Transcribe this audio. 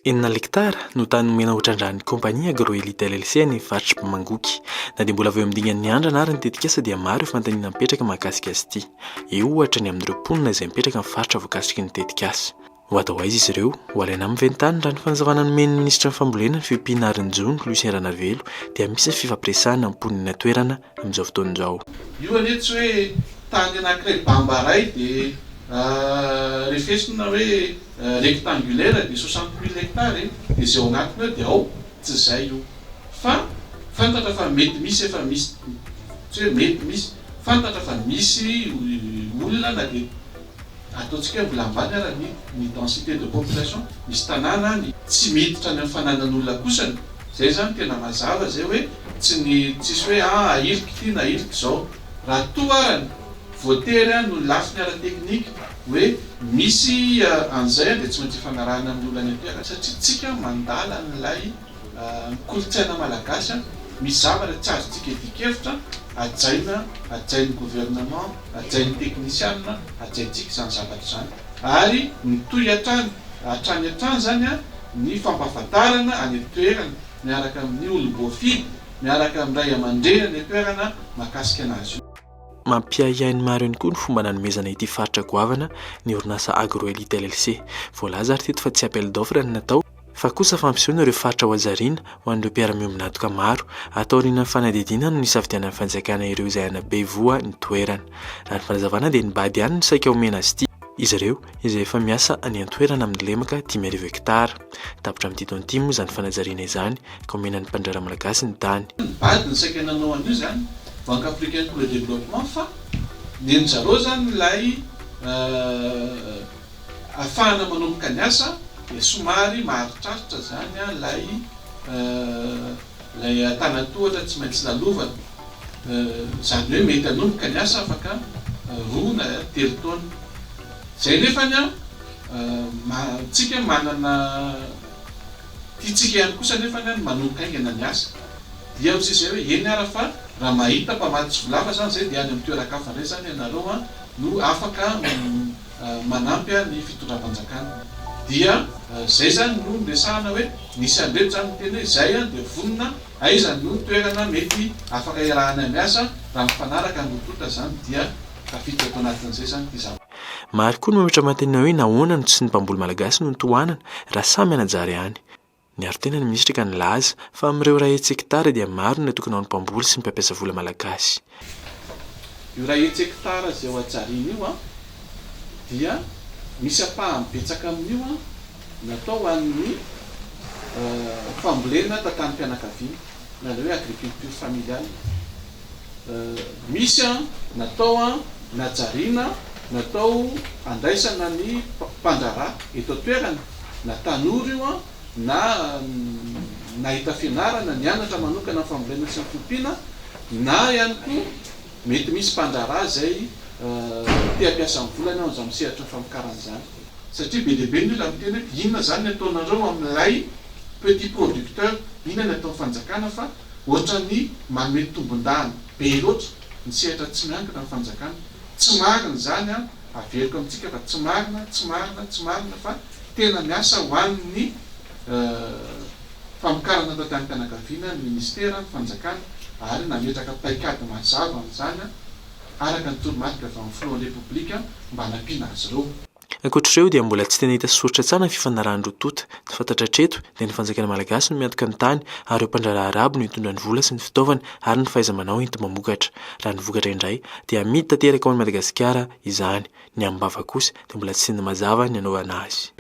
Enina lektara no tany nomena otrandran'ny kompania Agroelite LLC ny faritra Mangoky. Na dia mbola avy eo amin'ny dingan'ny andra ary ny tetikasa dia maro ireo fanontaniana mipetraka mahakasika azy ity. Eo ohatra ny amin'ireo mponina izay mipetraka amin'ny faritra voakasiky ny tetikasa. Ho atao aiza izy ireo, ho alaina amin'ny venitany raha ny fanazavana nomen'ny ministra ny fambolena ny fiompiana Arinjony Lucien Ranavelo dia misy fifampiresahana amponina toerana amin'izao fotoana izao. Io anetsy hoe tany anankiray bambaray dia refesina hoe rectangulaire de 60 000 hectares dia izay ao anatiny ao dia ao tsy izay io fa fantatra fa mety misy efa misy tsy hoe mety misy fantatra fa misy olona na dia ataontsika mbola ambany ara ny densité de population misy tanàna ny tsy miditra ny fananan'olona kosany zay zany tena mazava zay hoe tsisy hoe ahiliky ity na ahiliky izao raha toa arany voatery no lafiny ara-teknika hoe misy an'izay dia tsy maintsy fanarahana amin'ny olona ny satria tsika mandala n'ilay kolotsaina malagasy misy zavatra tsy azontsika etikevitra ajain'ny gouvernement, ajain'ny teknisianina, ajaintsika izany zavatra izany. Ary mitohy hatrany zany ny fampahafantarana any toerana miaraka amin'ny olom-boafidy, miaraka amin'ny ray aman-dreny any toerana mahakasika anazy io. Mampiahiahin'ny maro ihany koa ny fomba nanomezana ity faritra goavana ny orinasa Agroelite LLC. Voalaza ary teto fa tsy appel d'offre ny natao fa kosa fampisehoana ireo faritra ho hazariana ho an'ireo mpiara-miombinatoka maro atao aoriana ny fanadidina no nisafidianan'ny fanjakana ireo izay ana bevoa ny toerana. Raha ny fanazavana dia nibady ihany ny saika omena azy ity izy ireo izay efa miasa any an-toerana amin'ny lemaka 10,000 hectara. Tapitra amin'ny titony ity moa izany fanajariana izany ka omenan'ny mpandrara malagasy ny tany. Nibady ny saika nanao an'io zany Banque africaine pour le développement fa nen'zareo zany ilay ahafahana manomboka ny asa dia somary maharitraritra zany lay atanatohatra tsy maintsy lalovana zany hoe mety hanomboka ny asa afaka 2 na 3 taona zay nefany tsika manana tiatsika ihany kosa nefany manomboka aingana ny asa dia amin'izay hoe eny ara fa raha mahita mpamatsy volava zany zay dia any amin'ny toeran-kafa indray zany ianareo no afaka manampy ny fitondram-panjakana dia zay zany no resahana hoe nisy andreto zany teny hoe zay dia vonona aizany no toerana mety afaka iarahana miasa raha mifanaraka notota zany dia tafiditra ato anatin'izay zany ty zavatra. Maro koa no mamitra mantenina hoe nahoana no tsy ny mpamboly malagasy no nitohanana raha samy anajara ihany. Ny aro-tena ny ministra ka nilaza fa amin'ireo ray hekitara dia maro ny natokana ho ny mpamboly sy ny mpampiasa vola malagasy. Io ray hekitara zay ao Hatsarina io dia misy apahany betsaka amin'io natao ho an'ny fambolena tantanim-pianakaviana na hoe agriculture familiale. Misy natao najariana natao andraisana ny mpandrara eto toerana na tanora io na nahita fianarana nianatra manokana fambolena sy ny fiompiana na ihany koa mety misy mpandrara zay tia ampiasa amin'ny volana ao izany misehatra ny famokarana izany satria be dia be ny olona miteny hoe inona zany ny ataonareo amin'ilay petit producteur, inona ny ataon'ny fanjakana fa ohatra ny manome tombon-dany be loatra ny sehatra tsy miankina amin'ny fanjakana. Tsy marina zany averiko amintsika fa tsy marina fa tena miasa ho an'ny famokarana tantanim-pianakaviana ny ministera ny fanjakana ary nametraka paikady mazava amin'izany araka ny toromarika avy amin'ny front république mba hanampiana azy ireo. Ankoatr'ireo dia mbola tsy tena hita soratra tsara ny fifanarahan-drotota. Ny fantatra hatreto dia ny fanjakana malagasy no miantoka ny tany ary ireo mpandrara arabo no hitondra ny vola sy ny fitaovana ary ny fahaiza-manao enti-mamokatra. Raha ny vokatra indray dia amidy tanteraka ao an'i Madagasikara izany. Ny ambava kosa dia mbola tsy tena mazava ny anaovana azy.